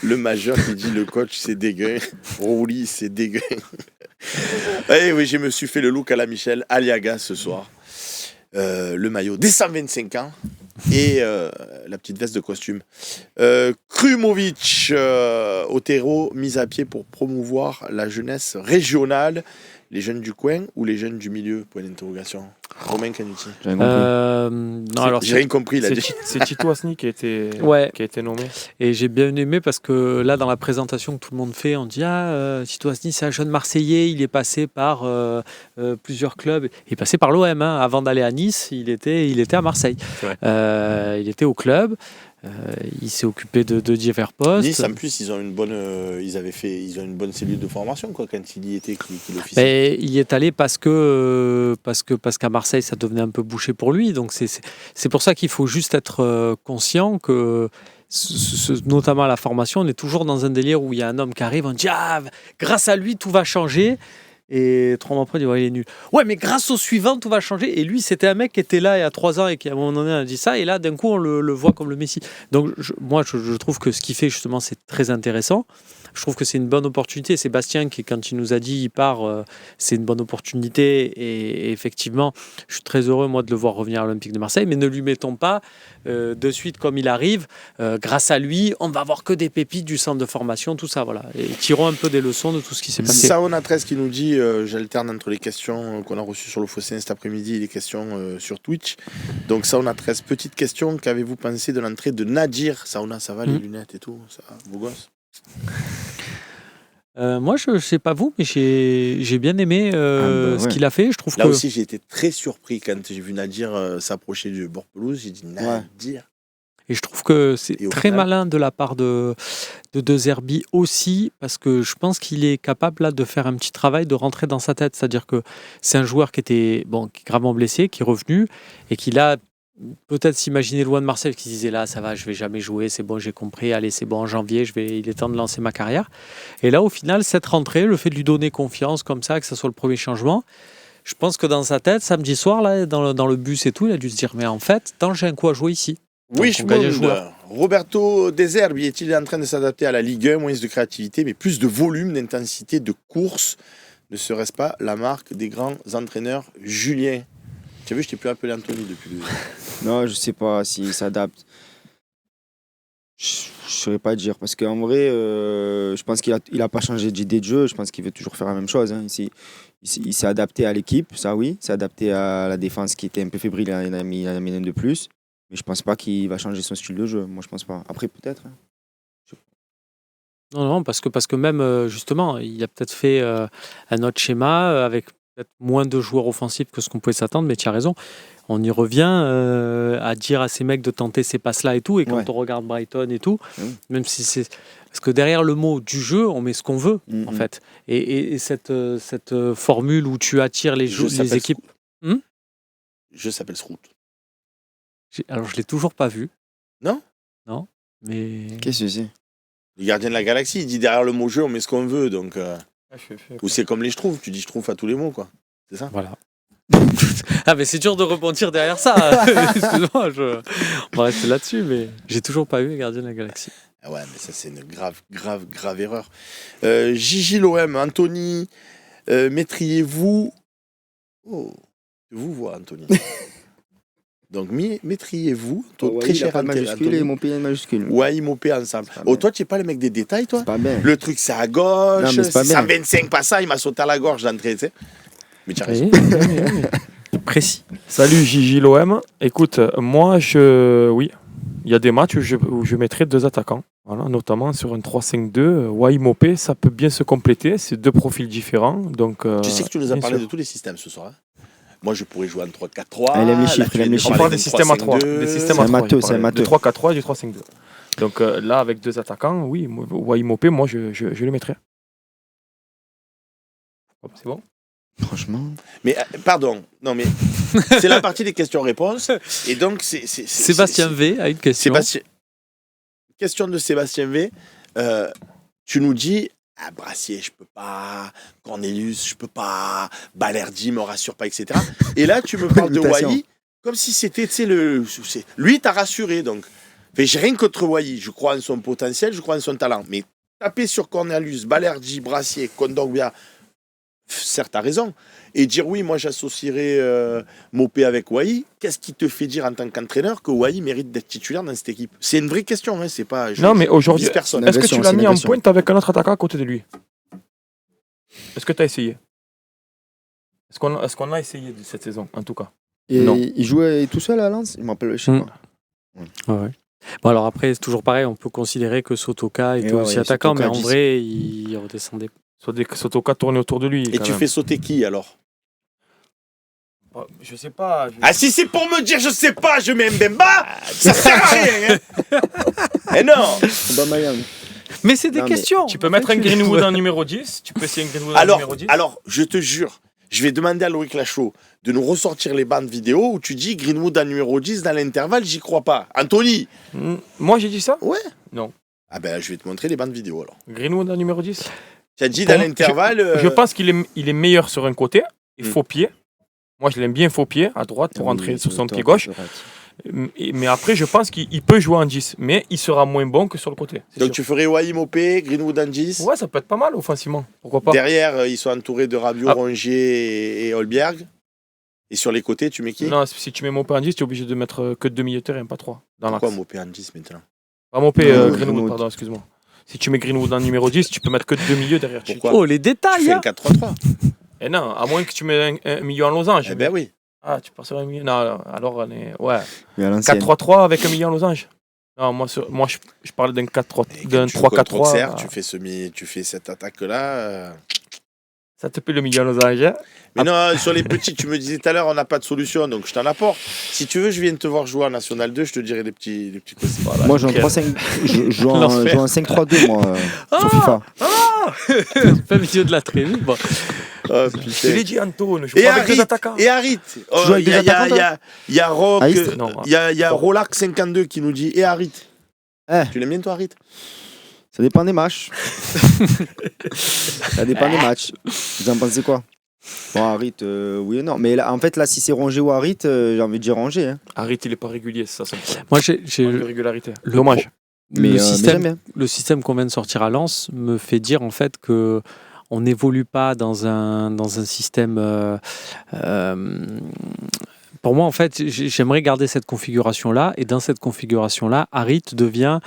Le majeur qui dit le coach c'est dégueu, Rouli c'est dégueu. Eh oui, je me suis fait le look à la Michel Aliaga ce soir. Le maillot des 125 ans et la petite veste de costume. Krumovic, Otero, mise à pied pour promouvoir la jeunesse régionale. Les jeunes du coin ou les jeunes du milieu? Point d'interrogation. Romain Canuti. Non, alors J'ai rien compris là. C'est Tito Asni qui a été nommé. Et j'ai bien aimé parce que là, dans la présentation que tout le monde fait, on dit Tito Asni, c'est un jeune Marseillais, il est passé par plusieurs clubs. Il est passé par l'OM. Avant d'aller à Nice, il était à Marseille. Il était au club. Il s'est occupé de divers postes. Nice, en plus, ils ont une bonne cellule de formation quand il y était, qu'il officie. Il y est allé parce qu'à Marseille, ça devenait un peu bouché pour lui. Donc c'est pour ça qu'il faut juste être conscient que, notamment à la formation, on est toujours dans un délire où il y a un homme qui arrive, on dit grâce à lui, tout va changer. Et 3 mois après, il dit il est nul. Ouais, mais grâce au suivant, tout va changer. Et lui, c'était un mec qui était là il y a 3 ans et qui, à un moment donné, a dit ça. Et là, d'un coup, on le voit comme le Messi. Donc, moi, je trouve que ce qu'il fait, justement, c'est très intéressant. Je trouve que c'est une bonne opportunité. Sébastien, quand il nous a dit il part, c'est une bonne opportunité. Et effectivement, je suis très heureux, moi, de le voir revenir à l'Olympique de Marseille. Mais ne lui mettons pas de suite comme il arrive. Grâce à lui, on va avoir que des pépites du centre de formation, tout ça. Voilà. Et tirons un peu des leçons de tout ce qui s'est passé. Saona 13 qui nous dit j'alterne entre les questions qu'on a reçues sur le Fossin cet après-midi et les questions sur Twitch. Donc, Saona 13, petite question. Qu'avez-vous pensé de l'entrée de Nadir? Saona, ça va, les lunettes et tout? Ça va, beau gosse? Moi, je ne sais pas vous, mais j'ai bien aimé ce qu'il a fait. Je trouve là aussi, j'ai été très surpris quand j'ai vu Nadir s'approcher du bord pelouse. J'ai dit Nadir. Et je trouve que c'est très malin de la part de De Zerbi aussi, parce que je pense qu'il est capable là, de faire un petit travail, de rentrer dans sa tête. C'est-à-dire que c'est un joueur qui est gravement blessé, qui est revenu, et qui là, peut-être s'imaginer loin de Marseille, qui disait là, ça va, je vais jamais jouer, c'est bon, j'ai compris, allez, c'est bon, en janvier, il est temps de lancer ma carrière. Et là, au final, cette rentrée, le fait de lui donner confiance comme ça, que ce soit le premier changement, je pense que dans sa tête, samedi soir, là, dans le bus et tout, il a dû se dire, mais en fait, tant j'ai un coup à jouer ici. Oui, je me Roberto De Zerbi est-il en train de s'adapter à la Ligue 1, moins de créativité, mais plus de volume, d'intensité, de course? Ne serait-ce pas la marque des grands entraîneurs? Julien, tu as vu, je t'ai plus appelé Anthony depuis le... Non, je sais pas s'il s'adapte. Je saurais pas dire, parce qu'en vrai, je pense qu'il a pas changé d'idée de jeu, je pense qu'il veut toujours faire la même chose. Il s'est adapté à l'équipe, ça oui, il s'est adapté à la défense qui était un peu fébrile, il a mis un de plus. Mais je pense pas qu'il va changer son style de jeu. Moi, je pense pas. Après, peut-être. Non, parce que même, justement, il a peut-être fait un autre schéma avec peut-être moins de joueurs offensifs que ce qu'on pouvait s'attendre, mais tu as raison. On y revient à dire à ces mecs de tenter ces passes-là et tout. Et quand on regarde Brighton et tout, même si c'est... Parce que derrière le mot du jeu, on met ce qu'on veut, en fait. Et cette formule où tu attires les équipes... Je s'appelle Srout. Alors, je l'ai toujours pas vu. Non, mais... Qu'est-ce que c'est? Les gardiens de la galaxie, il dit derrière le mot jeu, on met ce qu'on veut. Donc, ou c'est comme les Schtroumpfs, tu dis Schtroumpf à tous les mots, quoi. C'est ça? Voilà. Mais c'est dur de rebondir derrière ça. Excuse-moi, on va rester là-dessus, mais j'ai toujours pas vu les gardiens de la galaxie. Ah ouais, mais ça, c'est une grave erreur. Gigi l'OM, Anthony, mettriez-vous... Oh, vous vois, Anthony. Donc, mettriez-vous, très cher majuscule et Mopé en majuscule. Ouais, ils Mopé ensemble. Toi, tu n'es pas le mec des détails, toi? C'est pas bien. Le truc, c'est à gauche, non, c'est 125 pas ça, il m'a sauté à la gorge d'entrée, tu sais. Mais tu as raison. Précis. Salut Gigi l'OM. Écoute, moi, oui, il y a des matchs où je mettrais 2 attaquants. Voilà, notamment sur un 3-5-2. Wai Mopé, ça peut bien se compléter. C'est 2 profils différents. Donc, tu sais que tu nous as parlé de tous les systèmes ce soir. Moi, je pourrais jouer en 3-4-3. Il aime les chiffres, il aime les chiffres. On parle des systèmes à 3. Des systèmes à 3. C'est un matheux. Du 3-4-3 et du 3-5-2. Donc là, avec 2 attaquants, oui, Wai Mopé, moi, je le mettrais. C'est bon? Franchement. Mais pardon, non mais c'est la partie des questions-réponses. Et donc, Sébastien V a une question. Question de Sébastien V. Tu nous dis... Brassier, je peux pas. Cornelius, je peux pas. Balerdi me rassure pas, etc. Et là, tu me parles de Wai comme si c'était, tu sais, lui, t'as rassuré. Donc, Enfin, j'ai rien contre Wai. Je crois en son potentiel, je crois en son talent. Mais taper sur Cornelius, Balerdi, Brassier, Kondogbia, certes, t'as raison. Et dire oui, moi j'associerais Mopé avec Wai. Qu'est-ce qui te fait dire en tant qu'entraîneur que Wai mérite d'être titulaire dans cette équipe? C'est une vraie question, hein. C'est pas. Non, mais aujourd'hui, vise personne. est-ce que tu C'est l'as une mis en agression. pointe avec un autre attaquant à côté de lui? Est-ce que tu as essayé? Est-ce qu'on a essayé cette saison, en tout cas? Et Non. il jouait tout seul à Lens? Il m'appelle, je sais pas. Ouais. Bon, alors après, c'est toujours pareil, on peut considérer que Sotoka était ouais, aussi ouais, attaquant, Sotoka, mais en 10. vrai, il redescendait. Soit des Sotoka tournés autour de lui. Et quand tu même. fais sauter qui alors? Je sais pas. Ah, si c'est pour me dire je sais pas, je mets Mbemba, ça sert à rien. Hein. Eh non. Aubameyang. Mais c'est des Non, mais questions. Tu peux mettre un Greenwood en numéro 10. Tu peux essayer un Greenwood en numéro 10. Alors, je te jure, je vais demander à Loïc Lachaud de nous ressortir les bandes vidéo où tu dis Greenwood en numéro 10 dans l'intervalle, j'y crois pas. Anthony. Moi, j'ai dit ça? Ouais. Non. Ah ben, je vais te montrer les bandes vidéo alors. Greenwood en numéro 10. Tu as dit dans l'intervalle. Je pense qu'il est meilleur sur un côté, et Hmm. faux pied. Moi, je l'aime bien faux pied, à droite, pour entrer sur son pied gauche. Mais après, je pense qu'il peut jouer en 10, mais il sera moins bon que sur le côté. c'est Donc sûr. tu ferais Wai Mopé, Greenwood en 10. Ouais, ça peut être pas mal offensivement. Pourquoi pas? Derrière, ils sont entourés de Rabiot, Ah. Rongier et Holberg. Et sur les côtés, tu mets qui? Non, si tu mets Mopé en 10, tu es obligé de mettre que 2 milieux de terrain, pas 3. Dans l'axe. Pourquoi Mopé en 10 maintenant? Pas Mopé, Non, Greenwood, Greenwood. pardon, excuse-moi. Si tu mets Greenwood en numéro 10, tu peux mettre que 2 milieux derrière. Pourquoi? Oh, les Tu détails fais hein. un 4-3-3. Et non, à moins que tu mets un milieu en losange. Eh ben oui. Ah, tu passes sur un milieu. Non, alors on est. Ouais. Mais à l'ancienne. 4-3-3 avec un milieu en losange. Non, moi je parle d'un 4-3, Et quand d'un tu joues contre 3-4-3. Auxerre, tu fais cette attaque-là. Ça te plaît le milieu en losange, hein? Mais non, sur les petits, tu me disais tout à l'heure, on n'a pas de solution, donc je t'en apporte. Si tu veux, je viens te voir jouer en National 2, je te dirai des petits conseils. Voilà, Moi, je joue en nickel. 3-5. Je joue en L'enfer. je joue en 5-3-2, moi, sur FIFA. Pas milieu de la trêve. Bon. Oh, Je putain. l'ai dit, Anto, ne joue Et pas avec deux Harit, attaquants. et Harit. Oh, joues avec Il y a- des attaquants, il y a- il y a Rock, Ah, non, il y a Rolac52 qui nous dit et Harit. Eh. Tu l'aimes bien toi, Harit? Ça dépend des matchs. Ça dépend des matchs. Vous en pensez quoi? Bon, Harit, oui et non. Mais là, en fait, là, si c'est Rongier ou Harit, j'ai envie de dire Rongier. Hein. Harit, il est pas régulier, c'est ça son problème. Moi, j'ai Manque de régularité. le Dommage. Mais, le, j'aime système, bien. le système qu'on vient de sortir à Lens me fait dire en fait que on n'évolue pas dans un système. Pour moi, en fait, j'aimerais garder cette configuration-là. Et dans cette configuration-là, Harit devient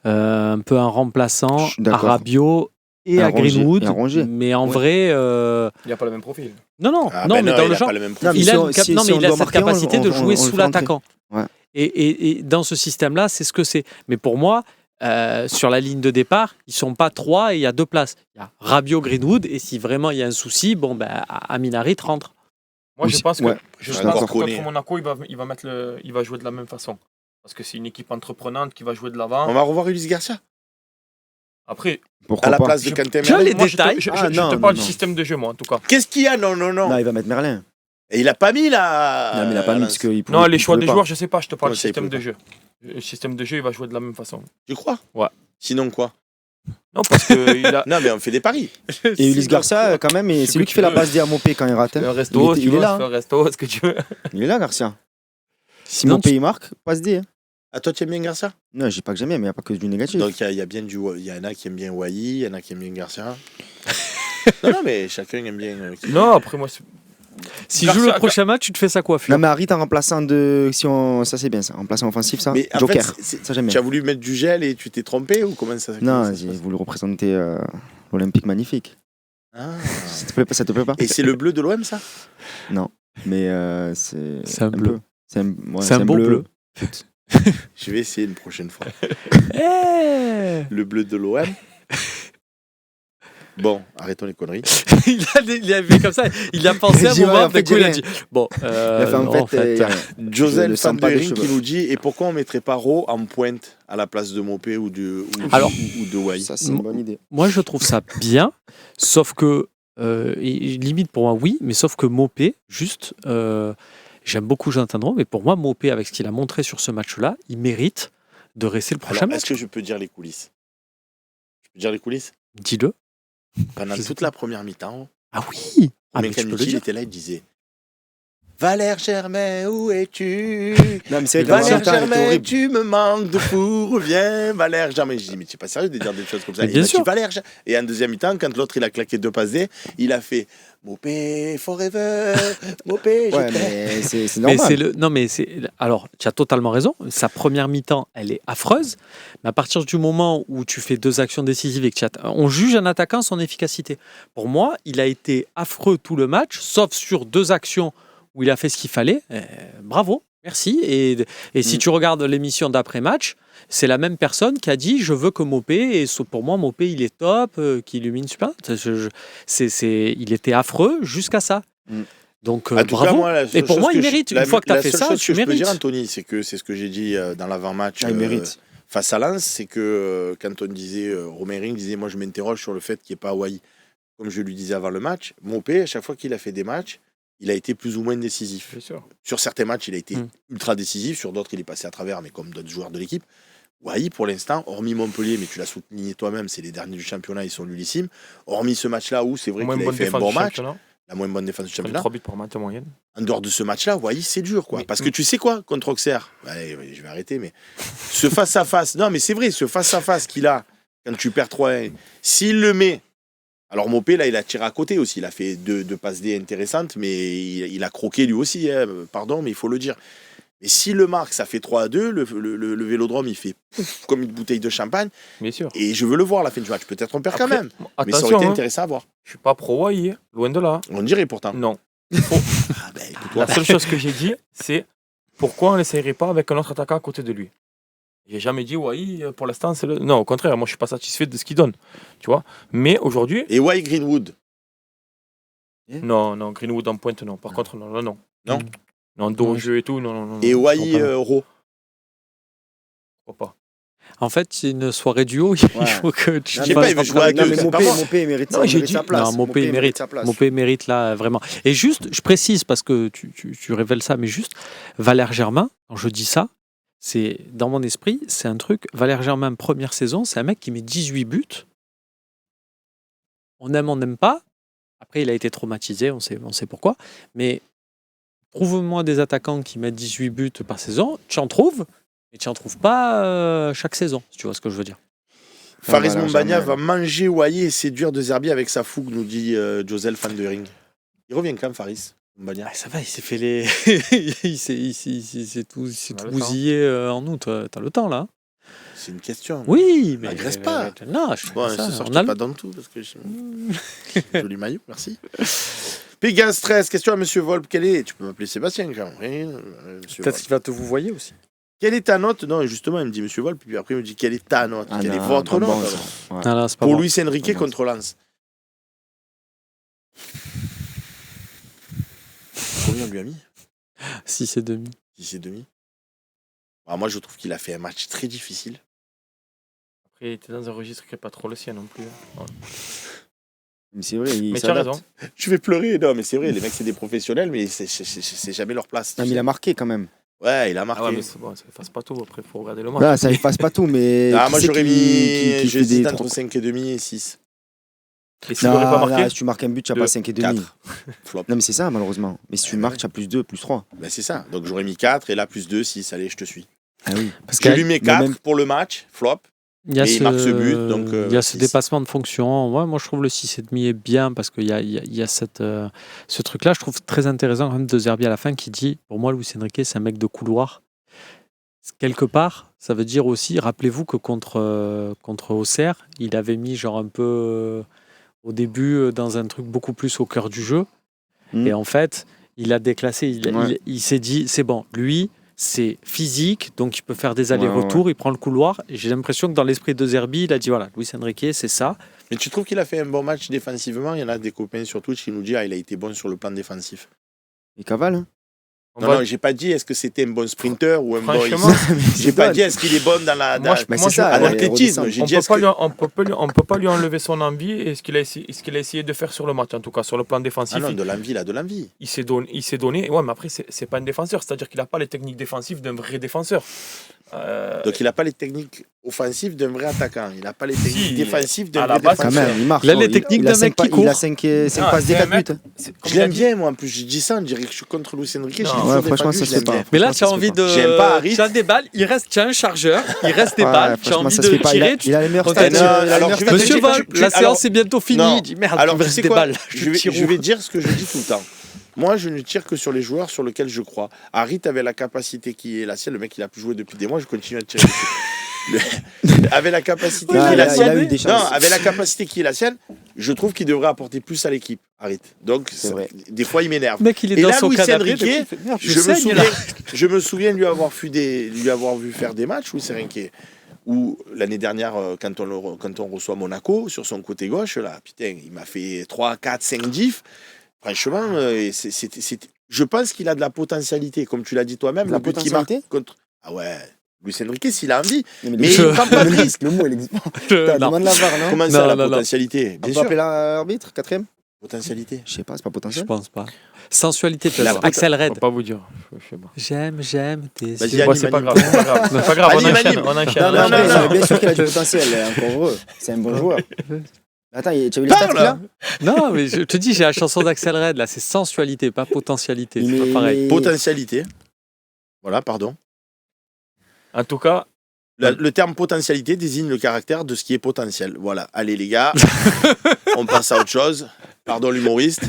un peu un remplaçant Je suis à d'accord. Rabiot et À à Rongier, Greenwood. et à Rongier. Mais en Ouais. vrai, Il n'y a pas le même profil. non, Ah, non, ben mais dans il le a genre, pas le même Non, profil. mais il si a, on- une cap- si- non, si mais on il a doit cette marquer, capacité de on jouer le sous fait entrer. l'attaquant. Ouais. Et dans ce système-là, c'est ce que c'est. Mais pour moi, sur la ligne de départ, ils sont pas trois et il y a deux places. Il y a Rabiot, Greenwood, et si vraiment il y a un souci, bon, ben, Amin Harit rentre. Moi, je Aussi- pense que, ouais, je je suis pense d'accord. que contre Monaco, il va jouer de la même façon. Parce que c'est une équipe entreprenante qui va jouer de On l'avant. va revoir Ulysse Garcia Après, Pourquoi à la pas? place de Je- Quentin Tu vois, Merlin. les moi, détails. je Ah, te non, parle non. du système de jeu, moi, en tout cas. Qu'est-ce qu'il y a? Non. Non, il va mettre Merlin. Et il a pas mis là. Non, mais il a pas mis parce qu'il Non, pouvait- les il choix pouvait des pas. joueurs, je sais pas, je te parle Comment du ça, il système pouvait de jeu. Le système de jeu, il va jouer de la même façon. Tu crois? Ouais. Sinon quoi? Non, parce que il a Non, mais on fait des paris. Et Ulysse Garcia, quand même, et Ce c'est lui que qui tu fait la veux. passe des Mopé quand il rate. fait Hein. un resto, Il si tu est veux, là. fais un resto, ce que tu veux. Il est là, Garcia. Si Non, Mopé il marque, passe des. Hein. À toi, tu aimes bien Garcia? Non, j'ai pas que j'aime bien, mais il n'y a pas que du négatif. Donc il y a bien il y en a qui aiment bien Wai, il y en a qui aiment bien Garcia. non, mais chacun aime bien. Non, après, moi, c'est- Si Garcia- joue le prochain match, tu te fais sa coiffure. Non, mais Harit en remplaçant de. Si on... Ça, c'est bien, ça. En remplaçant offensif, ça. Mais en Joker. fait, Ça, j'aime tu bien. as voulu mettre du gel et tu t'es trompé ou comment ça Non, se j'ai passe voulu représenter l'Olympique magnifique. Ah. Ça te plaît pas? Et c'est le bleu de l'OM, ça? Mais c'est. C'est un bleu. peu. C'est un, ouais, C'est un beau bleu. Je vais essayer une prochaine fois. Eh Le bleu de l'OM. Bon, arrêtons les conneries. il a fait comme ça, il a pensé à un J'ai dit, ouais, moment, en fait, d'un coup, il a j'ai dit bon, Il a fait, non, en fait, je Joseph le sens pas des Fanderin qui cheveux. nous dit et pourquoi on mettrait pas Ro en pointe à la place de Mopé ou de Alors- ou de Wai? ça, c'est une bonne idée. moi je trouve ça bien, sauf que limite pour moi oui, mais sauf que Mopé, juste, j'aime beaucoup Jonathan Drouin, mais pour moi Mopé avec ce qu'il a montré sur ce match-là, il mérite de rester le prochain Alors, match. est-ce que je peux dire les coulisses? Je peux dire les coulisses? Dis-le. Pendant Je sais toute pas. la première mi-temps, Ah oui. Ah, mais Romain tu peux le Canucci il dire. était là, il disait Valère Germain, où es-tu? Non, mais c'est vrai que Valère l'ancien temps était Germain, horrible. tu me manques de fou, reviens, Valère Germain. Je dis, mais tu n'es pas sérieux de dire des choses comme ça. Mais bien Il m'a dit, sûr. Valère Germain. Et en deuxième mi-temps, quand l'autre il a claqué 2 passes D, il a fait Mopé forever, Mopé, je Ouais, t'aime. mais c'est Mais normal. non, mais c'est. Alors, tu as totalement raison. Sa première mi-temps, elle est affreuse. Mais à partir du moment où tu fais 2 actions décisives et que on juge un attaquant son efficacité. Pour moi, il a été affreux tout le match, sauf sur 2 actions où il a fait ce qu'il fallait. Bravo, merci. Et si tu regardes l'émission d'après-match, c'est la même personne qui a dit je veux que Mopé, et pour moi, Mopé, il est top, qu'il illumine super. Il était affreux jusqu'à ça. Mm. Donc, En tout cas, bravo. moi, la Et seule pour chose moi, que il je- mérite. la- Une fois que tu as la fait seule ça, chose tu que je peux mérites. dire, Anthony, c'est que c'est ce que j'ai dit dans l'avant-match Ah, il mérite. face à Lens, c'est que quand on disait, Romering disait, moi je m'interroge sur le fait qu'il n'y ait pas Hawaii. Comme je lui disais avant le match, Mopé, à chaque fois qu'il a fait des matchs, il a été plus ou moins décisif. Bien sûr. Sur certains matchs, il a été Mm. ultra décisif, sur d'autres, il est passé à travers, mais comme d'autres joueurs de l'équipe. Hawaii, pour l'instant, hormis Montpellier, mais tu l'as soutenu toi-même, c'est les derniers du championnat, ils sont nullissimes. Hormis ce match-là où c'est vrai Moins qu'il bonne avait fait un défense bon du match, championnat. la moins bonne défense du championnat. 3 buts par match en moyenne. En dehors de ce match-là, Hawaii, c'est dur, quoi. Mais- Parce que tu sais quoi, contre Auxerre, allez, je vais arrêter, mais ce face-à-face, non, mais c'est vrai, ce face-à-face qu'il a quand tu perds 3-1, s'il le met. Alors Mopé, là, il a tiré à côté aussi. Il a fait deux passes D intéressantes, mais il a croqué lui aussi. Hein, pardon, mais il faut le dire. Et s'il le marque, ça fait 3-2. Le Vélodrome, il fait pouf, comme une bouteille de champagne. Bien sûr. Et je veux le voir à la fin du match. Peut-être on perd quand Après, même. Mais ça aurait attention, été hein, intéressant à voir. je suis pas pro Hawaii, hein, loin de là. On dirait pourtant. Non. Ah, ben, écoute-toi. La seule chose que j'ai dit, c'est pourquoi on n'essayerait pas avec un autre attaquant à côté de lui. J'ai jamais dit Hawaii, pour l'instant, c'est le. Non, au contraire, moi je suis pas satisfait de ce qu'il donne. Tu vois. Mais aujourd'hui, Et Why Greenwood? non, Greenwood en pointe, non. Par contre, non. Non. Non, dos au jeu et tout, non. Et je Why crois pas. Ro? Je crois pas. En fait, c'est une soirée duo. Il Ouais. faut que tu Je sais pas, il veut jouer à Non, deux, mais c'est pas moi. Mopé mérite Non, j'ai dit- sa place. Non, Mopé, il mérite. sa place. Mopé mérite là vraiment. Et juste, je précise parce que tu révèles ça, mais juste, Valère Germain, quand je dis ça, c'est dans mon esprit, c'est un truc. Valère Germain, première saison, c'est un mec qui met 18 buts. On n'aime pas. Après, il a été traumatisé, on sait pourquoi. Mais trouve-moi des attaquants qui mettent 18 buts par saison. Tu en trouves, mais tu n'en trouves pas chaque saison, si tu vois ce que je veux dire. Faris Valère Mombagna Germain, va manger Why et séduire De Zerbi avec sa fougue, nous dit Josel fan de Ring. Il revient quand, Faris Mombagna? Ah, ça va, il s'est fait les. il s'est tout On a le bousillé en août. T'as le temps là. C'est une question. Oui, mais. Agresse pas. Non, je fais Bon, pas ça. ce soir, On je a te le- pas dans tout parce que joli maillot, merci. Pégase 13, question à Monsieur Volpe. Tu peux m'appeler Sébastien quand même. Oui, Monsieur Peut-être Volpe. qu'il va te vous voyer aussi. Quelle est ta note? Non, justement, il me dit Monsieur Volpe, puis après il me dit quelle est ta note? Ah Quelle est non, votre pas note bon, alors ça. Ouais. Non, non, c'est pas pour bon. Luis Enrique Pas bon. contre Lens? Combien on lui a mis? 6 et demi. 10 et demi. Ah, moi, je trouve qu'il a fait un match très difficile. Après, il était dans un registre qui n'est pas trop le sien non plus. hein. Ouais. Mais c'est vrai, il Mais tu as s'adapte. raison. Je vais pleurer. Non, mais c'est vrai, les mecs, c'est des professionnels, mais c'est jamais leur place. Non, mais il a marqué quand même. Ouais, il a marqué. Ah ouais, mais c'est bon, ça efface pas tout. Après, il faut regarder le match. Là, ça efface pas tout, mais. Ah, qui moi, c'est j'aurais qui mis. fait J'hésite des entre trop- 5,5 et 6. Et s'il n'aurait pas Non, marqué, là, si tu marques un but, tu n'as Deux, pas 5 et demi. 4. Flop. Non, mais c'est ça, malheureusement. Mais si tu Ouais, marques, ouais. tu as plus 2, plus 3. Ben, c'est ça. Donc, j'aurais mis 4 et là, plus 2, 6. Allez, je te suis. Ah oui. Parce Je lui mets mais 4 même- pour le match, flop. Il y a Et il marque ce but, donc, il y a ce 6. dépassement de fonction. Ouais, moi, je trouve le 6,5 est bien parce qu'il y a ce truc-là. Je trouve très intéressant quand même de Zerbi à la fin qui dit pour moi, Luis Enrique, c'est un mec de couloir. Quelque part, ça veut dire aussi, rappelez-vous que contre Auxerre, il avait mis genre un peu au début dans un truc beaucoup plus au cœur du jeu. Et en fait, il a déclassé. Ouais. Il s'est dit c'est bon, lui. C'est physique, donc il peut faire des Ouais, allers-retours, il prend le couloir. Et j'ai l'impression que dans l'esprit de Zerbi, il a dit voilà, Luis Enrique, c'est ça. Mais tu trouves qu'il a fait un bon match défensivement? Il y en a des copains sur Twitch qui nous disent il a été bon sur le plan défensif. Il cavale, hein. on Non, va- non, j'ai pas dit est-ce que c'était un bon sprinter ou un bon. Franchement, J'ai pas dit est-ce qu'il est bon dans la. Moi, je- Mais moi, c'est ça, à elle est l'athlétisme, redescendre. j'ai on dit peut est-ce pas que. lui- on peut pas lui enlever son envie et ce qu'il a essayé de faire sur le match, en tout cas sur le plan défensif. Ah non, de l'envie, là, de l'envie. Il s'est donné. Ouais, mais après, c'est pas un défenseur. C'est-à-dire qu'il n'a pas les techniques défensives d'un vrai défenseur. Donc il n'a pas les techniques offensives d'un vrai attaquant. Il n'a pas les techniques Si, défensives à d'un la vrai base, Quand défenseur. même, il marche. Il a les oh, techniques a d'un mec cinq qui pa- Il a court. 5 Ah, passes, des c'est un 4 buts. mec- hein. Je l'aime bien, moi. En plus, je dis ça, on dirait que je suis contre Luis Enrique. Non. Je l'ai Ouais, toujours franchement, défendu, ça je se l'aime fait bien. pas. Mais là, Franchement, tu as ça se envie fait de. J'aime pas Harit. Tu as des balles, tu as un chargeur, il reste des Ouais, balles, tu as franchement, envie ça se de fait pas. tirer. Il a les meilleurs on stats. t'a dit, il a les alors, meilleurs je stats vais de Monsieur te l'équipe. dire- Vol, la alors, séance est bientôt finie. non. Il dit merde, Alors, il me tu reste sais des quoi balles. je vais dire ce que je dis tout le temps. Moi, je ne tire que sur les joueurs sur lesquels je crois. Harit avait la capacité qui est la sienne. Le mec, il a pu jouer depuis des mois. Je continue à tirer dessus. Avait la capacité Non, qui est il la a sienne. eu des Non, chances. avec la capacité qui est la sienne, je trouve qu'il devrait apporter plus à l'équipe, Harit. Donc, C'est vrai. des fois, il m'énerve. Le mec, il est Et dans là, son Luis canapé. Enrique, des fois, il fait, merde, Je me, saigne, là. je me souviens de lui avoir vu faire des matchs, Luis Enrique. Où l'année dernière, quand on reçoit Monaco, sur son côté gauche, là, putain, il m'a fait 3, 4, 5 diffs. Franchement, je pense qu'il a de la potentialité, comme tu l'as dit toi-même. De la le but qu'il marque potentialité contre. Ah ouais, Luis Enrique, s'il a envie. Non, Mais il ne prend pas de risque. Le mot, il existe pas. Non. Demande la VAR, non Comment Non, ça, la non, non. potentialité On Bien peut appeler sûr. l'arbitre, 4ème Potentialité. Je sais pas, c'est pas Je potentiel. pense pas. Sensualité, La peut-être. Axel Je Red. peux pas vous dire. Je sais pas. J'aime tes Vas-y, yeux. Ali, Bon, c'est pas Mani. grave. C'est pas grave. C'est pas grave. Ali, On enchaîne. Mani. On enchaîne. Non, on non, enchaîne. non, Mais bien sûr qu'il a du potentiel, encore heureux. C'est un bon joueur. Attends, tu as vu les stats Parle. qu'il a Non, mais je te dis, j'ai la chanson d'Axel Red, là, c'est sensualité, pas potentialité. C'est pas pareil. Potentialité. Voilà, pardon. En tout cas, Le terme potentialité désigne le caractère de ce qui est potentiel. Voilà. Allez, les gars, on passe à autre chose. Pardon, l'humoriste.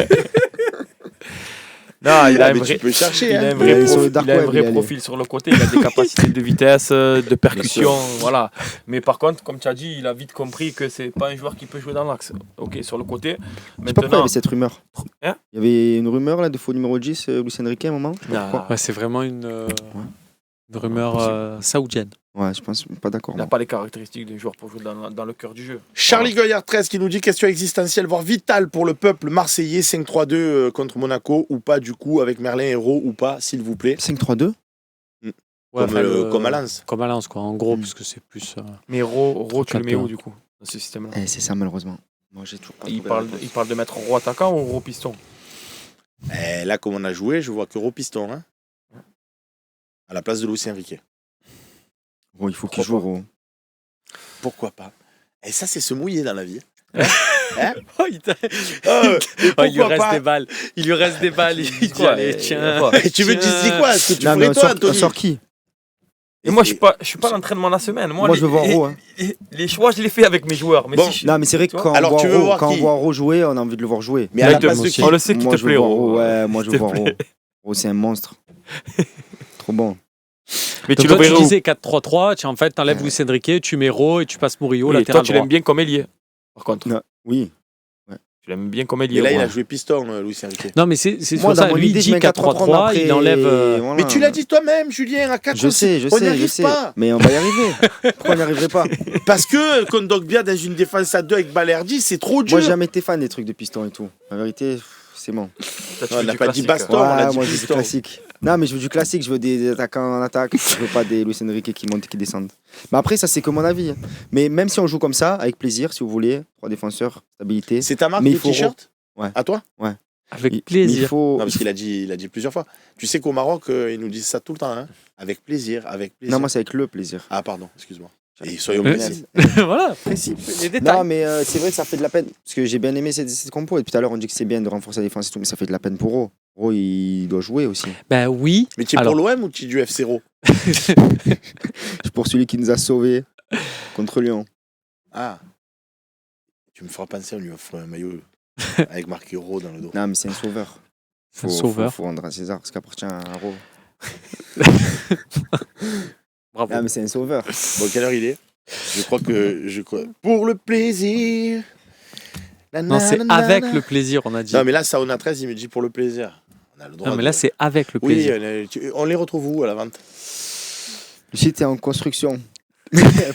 non, il a Ah, un mais vrai. tu peux chercher. Il a Hein. un vrai, Il est sur profil, le dark il a un web, vrai il est profil sur le côté, il a des capacités de vitesse, de percussion, voilà. Mais par contre, comme tu as dit, il a vite compris que c'est pas un joueur qui peut jouer dans l'axe. Ok, sur le côté. Je sais pas pourquoi il y Maintenant, avait cette rumeur. Hein Il y avait une rumeur là de faux numéro 10, Luis Enrique à un moment. Je sais pas Non. pourquoi. Ouais, c'est vraiment une rumeur saoudienne. Ouais, je pense pas d'accord. il n'a moi. pas les caractéristiques d'un joueur pour jouer dans le cœur du jeu. Charlie Goyard 13 qui nous dit question existentielle, voire vitale pour le peuple marseillais, 5-3-2 contre Monaco ou pas du coup, avec Merlin Hérault ou pas, s'il vous plaît. 5-3-2 Ouais, Comme à Lens. Comme à Lens, quoi. En gros, parce que c'est plus. Mais Ro, tu le mets Capteur. où du coup, dans ce système-là C'est ça, malheureusement. Moi, j'ai toujours pas il trouvé la parle, réponse. il parle de mettre Ro attaquant ou Ro piston. Là, comme on a joué, je vois que Piston, hein, à la place de Luis Enrique. Gros, il faut qu'il joue, gros. Pourquoi pas? Et ça, c'est se mouiller dans la vie. Oh, il, Oh, il lui reste pas des balles. Il lui reste des balles. Il dit, Quoi, allez, et- tiens. Et tu me dis, c'est quoi ce que tu Non, mais ferais, toi, on Anthony? sort qui Et moi, je suis pas à l'entraînement la semaine. Moi, je veux voir Ro. Hein. Les choix, je les fais avec mes joueurs. Mais Bon, si Non, mais c'est vrai que Tu vois quand Alors, tu veux voir on qui voit Ro jouer, on a envie de le voir jouer. Mais à la Mec, place de qui? on le sait qu'il Moi, te je veux plaît, voir Ro. Ro. Ouais, moi, je veux S'il te voir Ro. plaît. Ro, c'est un monstre. Trop bon. Mais tu Donc, le toi, tu verrais où disais 4-3-3. En fait, t'enlèves Luis Enrique, tu mets Ro et tu passes Murillo, Oui, latéral toi, tu droit. l'aimes bien comme ailier. Par contre, Non. Oui. tu l'aimes bien comme Et ailier. là, il Ro. a joué Piston, Luis Enrique. Non, mais c'est Moi, sur dans ça. mon Lui, il idée, je dit mets un 4-3-3, 4-3-3, il enlève. voilà. Mais tu l'as dit toi-même, Julien, à 4 Je sais, on n'y arrive pas. Mais on va y arriver. Pourquoi on n'y arriverait pas? Parce que Kondogbia dans une défense à 2 avec Balerdi, c'est trop dur. Moi, j'ai jamais été fan des trucs de piston et tout. La vérité, c'est bon. Toi, tu On veux n'a du pas dit classique. baston. on a dit moi, je veux du piston. classique. Non, mais je veux du classique. Je veux des attaquants en attaque. Je veux pas des Luis Enrique qui montent et qui descendent. Mais après, ça, c'est que mon avis. Hein. Mais même si on joue comme ça, avec plaisir, si vous voulez, 3 défenseurs, stabilité. C'est ta marque Mais de il faut- t-shirt Ouais. À toi? Avec Il plaisir. faut. Non, parce qu'il a dit plusieurs fois. Tu sais qu'au Maroc, ils nous disent ça tout le temps. Hein. Avec plaisir, avec plaisir. Non, moi, c'est avec le plaisir. Ah, pardon, excuse-moi. Et soyons Ouais. précis. Voilà, précis. Les détails. Non, mais c'est vrai que ça fait de la peine. Parce que j'ai bien aimé cette compo. Et tout à l'heure, on dit que c'est bien de renforcer la défense et tout, mais ça fait de la peine pour Ro. Ro, il doit jouer aussi. Ben oui. Mais tu es Alors. pour l'OM ou tu es du FC0? Pour celui qui nous a sauvés contre Lyon. Ah. Tu me feras penser, on lui offre un maillot avec marqué Euro dans le dos. Non, mais c'est un sauveur. C'est un sauveur. Faut rendre à César ce qui appartient à Ro. Bravo. Ah, mais c'est un sauveur. Bon, quelle heure il est? Je crois que. Pour le plaisir. Non, c'est avec le plaisir, on a dit. Non, mais là, Sauna 13, il me dit pour le plaisir. On a le droit. Non, mais là, c'est avec le Oui, plaisir. on les retrouve où à la vente? Le site est en construction.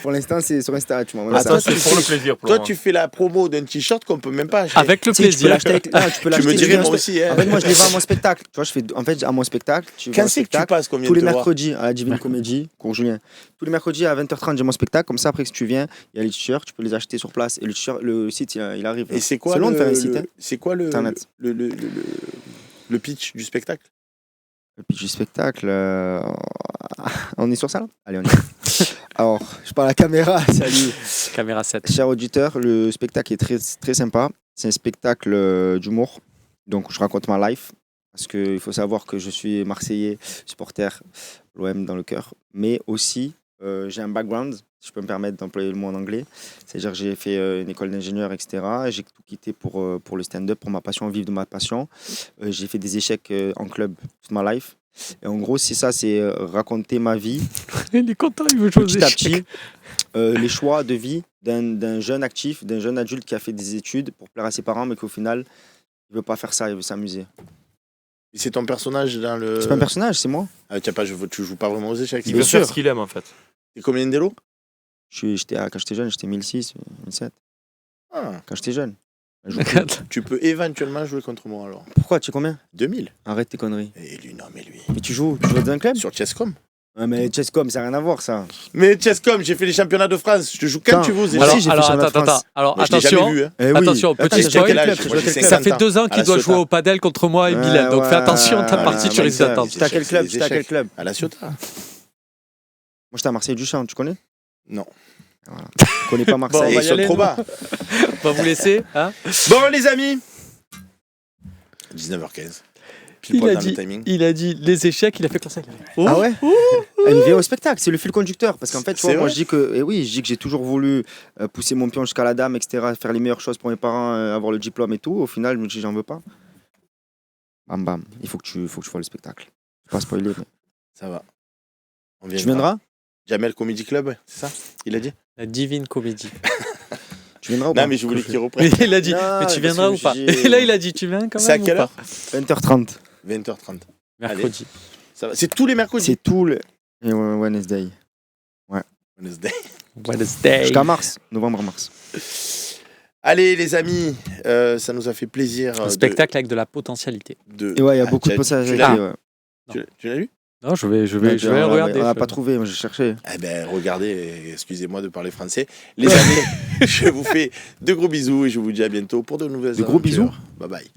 Pour l'instant, c'est sur Insta. Tu m'envoies Attends, ça. C'est pour le plaisir. pour Toi, le moment. tu fais la promo d'un t-shirt qu'on peut même pas acheter. Avec le Tu sais, tu peux plaisir. l'acheter avec. Non, tu peux Tu l'acheter. me dirais je moi viens- aussi. Hein. En fait, moi, je les vends à mon spectacle. Tu vois, je fais. En fait, à mon spectacle. Tu vas Quand au c'est que tu spectacle. passes? Combien Tous les de te voir? mercredis à la Divine Comédie, cours Julien. Tous les mercredis à 20h30, j'ai mon spectacle. Comme ça, après, si tu viens, il y a les t-shirts, tu peux les acheter sur place. Et le site, il arrive. Et c'est quoi C'est long de faire un site. Hein. C'est quoi Internet. le pitch du spectacle? Le pitch du spectacle. On est sur ça là? Allez, on y va. Alors, je parle à la caméra. Salut. Caméra 7. Cher auditeur, le spectacle est très, très sympa. C'est un spectacle d'humour. Donc, je raconte ma life. Parce qu'il faut savoir que je suis Marseillais, supporter, l'OM dans le cœur. Mais aussi, j'ai un background, si je peux me permettre d'employer le mot en anglais. C'est-à-dire que j'ai fait une école d'ingénieur, etc. J'ai tout quitté pour le stand-up, pour ma passion, vivre de ma passion. J'ai fait des échecs en club toute ma life. Et en gros, c'est ça, c'est raconter ma vie Il est content, il veut jouer aux petit à échecs. petit, les choix de vie d'un jeune actif, d'un jeune adulte qui a fait des études pour plaire à ses parents, mais qu'au final, il veut pas faire ça, il veut s'amuser. Et c'est ton personnage dans le. C'est pas un personnage, c'est moi. Ah, tu joues pas vraiment aux échecs. Il Bien veut faire sûr. ce qu'il aime en fait. Et combien d'élo? Quand j'étais jeune, j'étais 1006, 1007. Ah, Quand j'étais jeune. Je joue plus. tu peux éventuellement jouer contre moi alors. Pourquoi? Tu es combien? 2000. Arrête tes conneries. Et lui, non, mais lui. Mais tu joues dans un club? Sur Chesscom. Ouais, mais Chesscom, ça n'a rien à voir, ça. Mais Chesscom, j'ai fait les championnats de France. Je te joue quand Putain, tu veux aux échecs. moi Alors, aussi, j'ai fait alors, championnat de attends. France. Alors, Mais je l'ai attention. jamais vu. Hein. Eh oui. Attention, Attends, petit j'ai joué à quel spoil. club? J'ai joué à quel club? Ça fait 2 ans À qu'il la doit Ciotat. jouer au padel contre moi et Bilal. Donc fais attention, ta ouais, partie, tu ouais, risques ouais. d'attendre. J'étais à quel club? Les J'étais à quel échecs. club? À la Ciotat. Moi, j'étais à Marseille-Duchamp, tu connais? Non. Voilà. Je connais pas Bon, on Marseille. va Et y sur aller, trop nous. bas. On va vous laisser. Hein. Bon, les amis. 19h15. Pile poil dans le timing. Il a dit les échecs, il a fait comme ça. Ah ouais? Elle vient au spectacle, c'est le fil conducteur. Parce qu'en fait, tu vois, C'est moi vrai je dis que j'ai toujours voulu pousser mon pion jusqu'à la dame, etc., faire les meilleures choses pour mes parents, avoir le diplôme et tout. Au final, je me dis, j'en veux pas. Bam bam, il faut que tu vois le spectacle. Je vais pas spoiler, mais. Ça va. On Tu viendras? Jamel Comedy Club, ouais, c'est ça? Il a dit? La divine comédie. Tu viendras ou pas? Non, mais je voulais qu'il Mais reprenne. il a dit, Non, mais tu viendras ou parce pas? que j'ai- Et là, il a dit, tu viens quand même C'est à ou quelle pas heure? 20h30. 20h30. Mercredi. Ça va. C'est tous les mercredis. C'est tout le. Et Wednesday. Wednesday. Wednesday. Jusqu'à mars, novembre-mars. Allez, les amis, ça nous a fait plaisir. Un spectacle avec de la potentialité. de... Et ouais, il y a Ah, beaucoup de tu passages. l'as- ouais. Tu l'as lu? Non, je vais Ouais, le on regarder. n'a pas trouvé, moi j'ai cherché. Eh ben, regardez, excusez-moi de parler français. Les amis, je vous fais de gros bisous et je vous dis à bientôt pour de nouvelles De gros aventures. bisous. Bye bye.